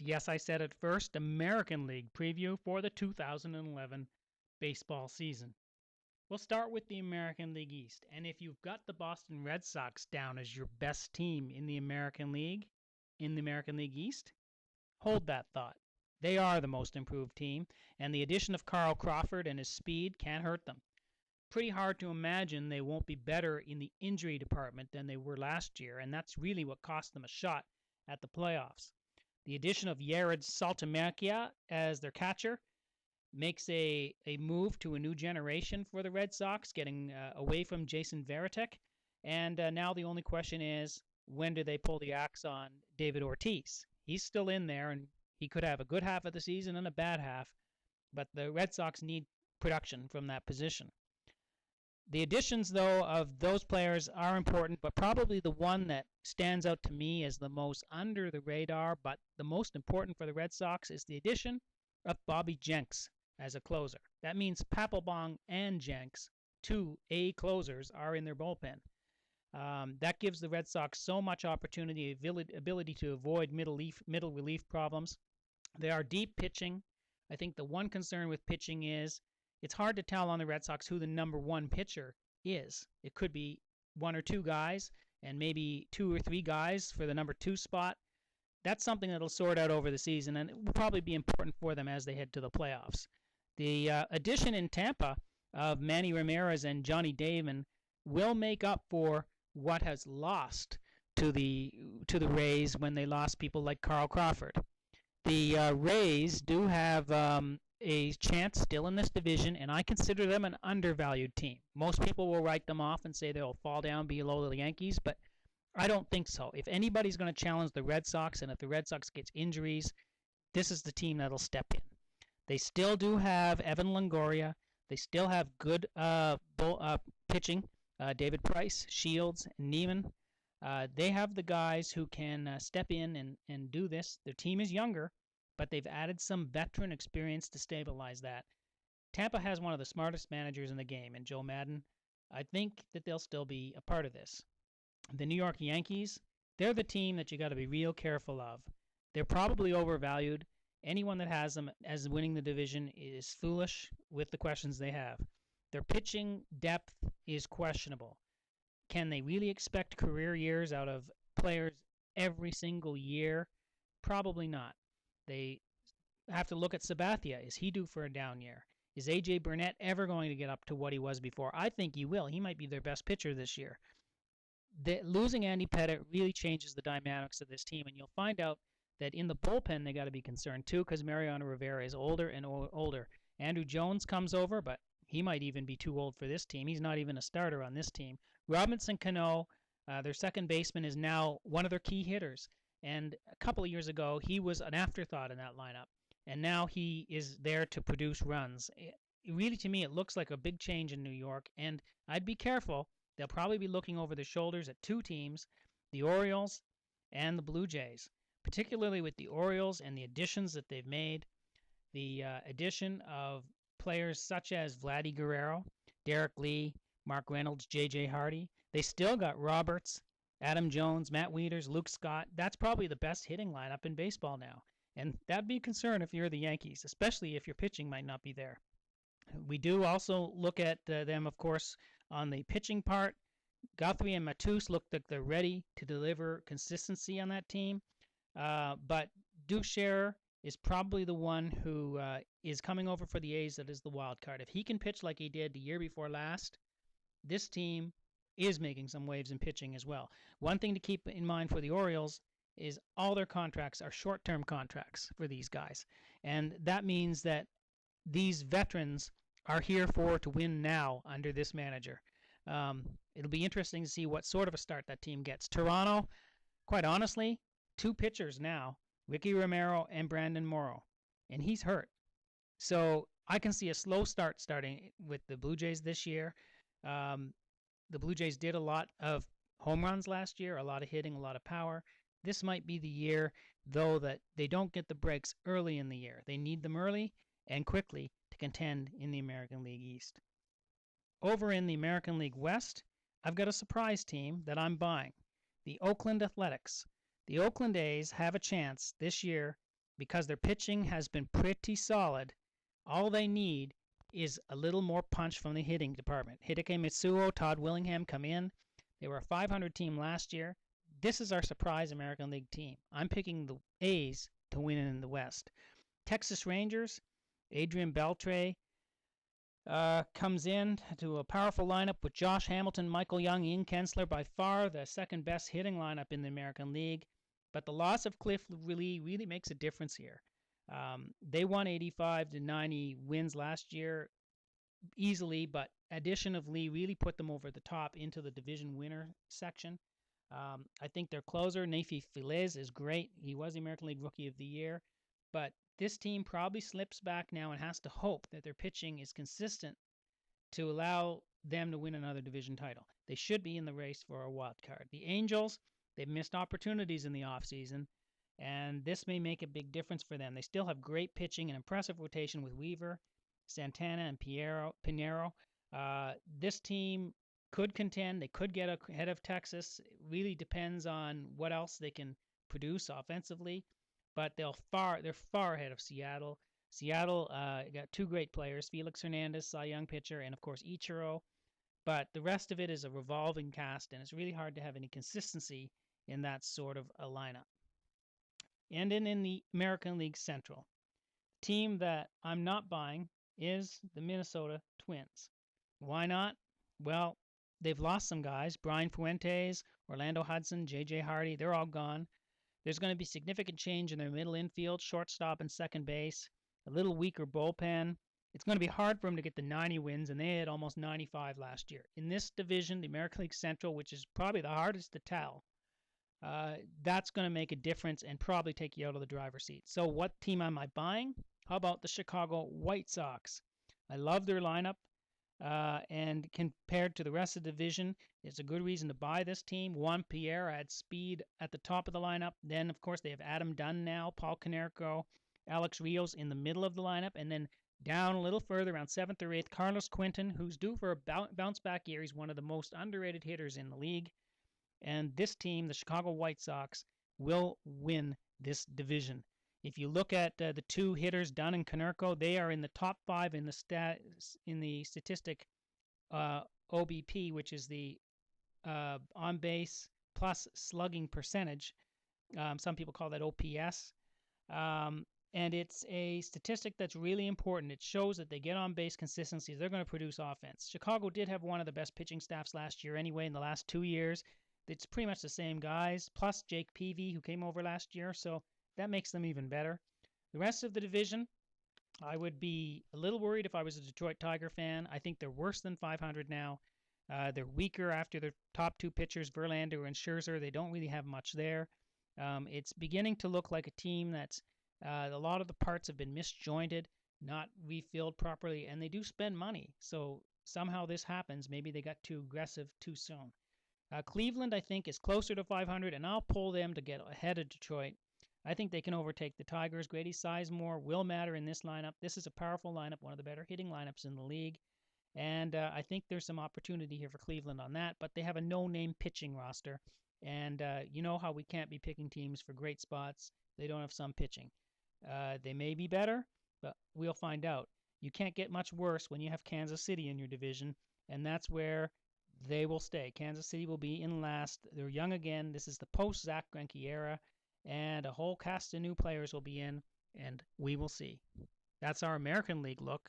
Yes, I said it first, American League preview for the 2011 baseball season. We'll start with the American League East. And if you've got the Boston Red Sox down as your best team in the American League East, hold that thought. They are the most improved team, and the addition of Carl Crawford and his speed can't hurt them. Pretty hard to imagine they won't be better in the injury department than they were last year, and that's really what cost them a shot at the playoffs. The addition of Yared Saltalamacchia as their catcher makes a move to a new generation for the Red Sox, getting away from Jason Varitek. And now the only question is, when do they pull the axe on David Ortiz? He's still in there, and he could have a good half of the season and a bad half, but the Red Sox need production from that position. The additions, though, of those players are important, but probably the one that stands out to me as the most under the radar, but the most important for the Red Sox, is the addition of Bobby Jenks as a closer. That means Papelbon and Jenks, two A closers, are in their bullpen. That gives the Red Sox so much opportunity, ability to avoid middle relief problems. They are deep pitching. I think the one concern with pitching is it's hard to tell on the Red Sox who the number one pitcher is. It could be one or two guys and maybe two or three guys for the number two spot. That's something that'll sort out over the season, and it will probably be important for them as they head to the playoffs. The addition in Tampa of Manny Ramirez and Johnny Damon will make up for what has lost to the Rays when they lost people like Carl Crawford. The Rays do have a chance still in this division, and I consider them an undervalued team. Most people will write them off and say they'll fall down below the Yankees, but I don't think so. If anybody's going to challenge the Red Sox, and if the Red Sox gets injuries, this is the team that'll step in. They still do have Evan Longoria. They still have good pitching. David Price, Shields, and Neiman. They have the guys who can step in and do this. Their team is younger, but they've added some veteran experience to stabilize that. Tampa has one of the smartest managers in the game, and Joe Maddon. I think that they'll still be a part of this. The New York Yankees, they're the team that you got to be real careful of. They're probably overvalued. Anyone that has them as winning the division is foolish with the questions they have. Their pitching depth is questionable. Can they really expect career years out of players every single year? Probably not. They have to look at Sabathia. Is he due for a down year? Is A.J. Burnett ever going to get up to what he was before? I think he will. He might be their best pitcher this year. Losing Andy Pettitte really changes the dynamics of this team, and you'll find out that in the bullpen they got to be concerned too, because Mariano Rivera is older and older. Andrew Jones comes over, but he might even be too old for this team. He's not even a starter on this team. Robinson Cano, their second baseman, is now one of their key hitters. And a couple of years ago, he was an afterthought in that lineup. And now he is there to produce runs. Really, to me, it looks like a big change in New York. And I'd be careful. They'll probably be looking over their shoulders at two teams, the Orioles and the Blue Jays, particularly with the Orioles and the additions that they've made. The addition of players such as Vladdy Guerrero, Derek Lee, Mark Reynolds, J.J. Hardy. They still got Roberts, Adam Jones, Matt Wieters, Luke Scott. That's probably the best hitting lineup in baseball now. And that'd be a concern if you're the Yankees, especially if your pitching might not be there. We do also look at them, of course, on the pitching part. Guthrie and Matus look like they're ready to deliver consistency on that team. But Duchscherer is probably the one who is coming over for the A's that is the wild card. If he can pitch like he did the year before last, this team is making some waves in pitching as well. One thing to keep in mind for the Orioles is all their contracts are short-term contracts for these guys. And that means that these veterans are here to win now under this manager. It'll be interesting to see what sort of a start that team gets. Toronto, quite honestly, two pitchers now, Ricky Romero and Brandon Morrow, and he's hurt. So I can see a slow start starting with the Blue Jays this year. The Blue Jays did a lot of home runs last year, a lot of hitting, a lot of power. This might be the year, though, that they don't get the breaks early in the year. They need them early and quickly to contend in the American League East. Over in the American League West, I've got a surprise team that I'm buying, the Oakland Athletics. The Oakland A's have a chance this year because their pitching has been pretty solid. All they need is a little more punch from the hitting department. Hideki Mitsuo, Todd Willingham come in. They were a 500 team last year. This is our surprise American League team. I'm picking the A's to win in the West. Texas Rangers, Adrian Beltre comes in to a powerful lineup with Josh Hamilton, Michael Young, Ian Kinsler, by far the second best hitting lineup in the American League. But the loss of Cliff Lee really makes a difference here. They won 85 to 90 wins last year easily, but addition of Lee really put them over the top into the division winner section. I think their closer, Nafi Filez, is great. He was the American League Rookie of the Year. But this team probably slips back now and has to hope that their pitching is consistent to allow them to win another division title. They should be in the race for a wild card. The Angels, they've missed opportunities in the offseason, and this may make a big difference for them. They still have great pitching and impressive rotation with Weaver, Santana, and Pinheiro. This team could contend. They could get ahead of Texas. It really depends on what else they can produce offensively. But they're far ahead of Seattle. Seattle got two great players, Felix Hernandez, Cy Young pitcher, and of course Ichiro. But the rest of it is a revolving cast, and it's really hard to have any consistency in that sort of a lineup. And in the American League Central, the team that I'm not buying is the Minnesota Twins. Why not? Well, they've lost some guys. Brian Fuentes, Orlando Hudson, J.J. Hardy, they're all gone. There's going to be significant change in their middle infield, shortstop, and second base, a little weaker bullpen. It's going to be hard for them to get the 90 wins, and they had almost 95 last year. In this division, the American League Central, which is probably the hardest to tell, that's going to make a difference and probably take you out of the driver's seat. So what team am I buying? How about the Chicago White Sox? I love their lineup, and compared to the rest of the division, it's a good reason to buy this team. Juan Pierre adds speed at the top of the lineup. Then, of course, they have Adam Dunn now, Paul Konerko, Alex Rios in the middle of the lineup, and then down a little further, around 7th or 8th, Carlos Quinton, who's due for a bounce-back year. He's one of the most underrated hitters in the league. And this team, the Chicago White Sox, will win this division. If you look at the two hitters, Dunn and Konerko, they are in the top 5 in the statistic OBP, which is the on base plus slugging percentage. Some people call that OPS. And it's a statistic that's really important. It shows that they get on base consistency. They're going to produce offense. Chicago did have one of the best pitching staffs last year anyway in the last 2 years. It's pretty much the same guys, plus Jake Peavy, who came over last year, so that makes them even better. The rest of the division, I would be a little worried if I was a Detroit Tiger fan. I think they're worse than 500 now. They're weaker after their top 2 pitchers, Verlander and Scherzer. They don't really have much there. It's beginning to look like a team that's a lot of the parts have been misjointed, not refilled properly, and they do spend money. So somehow this happens. Maybe they got too aggressive too soon. Cleveland, I think, is closer to 500, and I'll pull them to get ahead of Detroit. I think they can overtake the Tigers. Grady Sizemore will matter in this lineup. This is a powerful lineup, one of the better hitting lineups in the league. And I think there's some opportunity here for Cleveland on that, but they have a no-name pitching roster. And you know how we can't be picking teams for great spots. They don't have some pitching. They may be better, but we'll find out. You can't get much worse when you have Kansas City in your division, and that's where they will stay. Kansas City will be in last. They're young again. This is the post-Zach Greinke era, and a whole cast of new players will be in, and we will see. That's our American League look.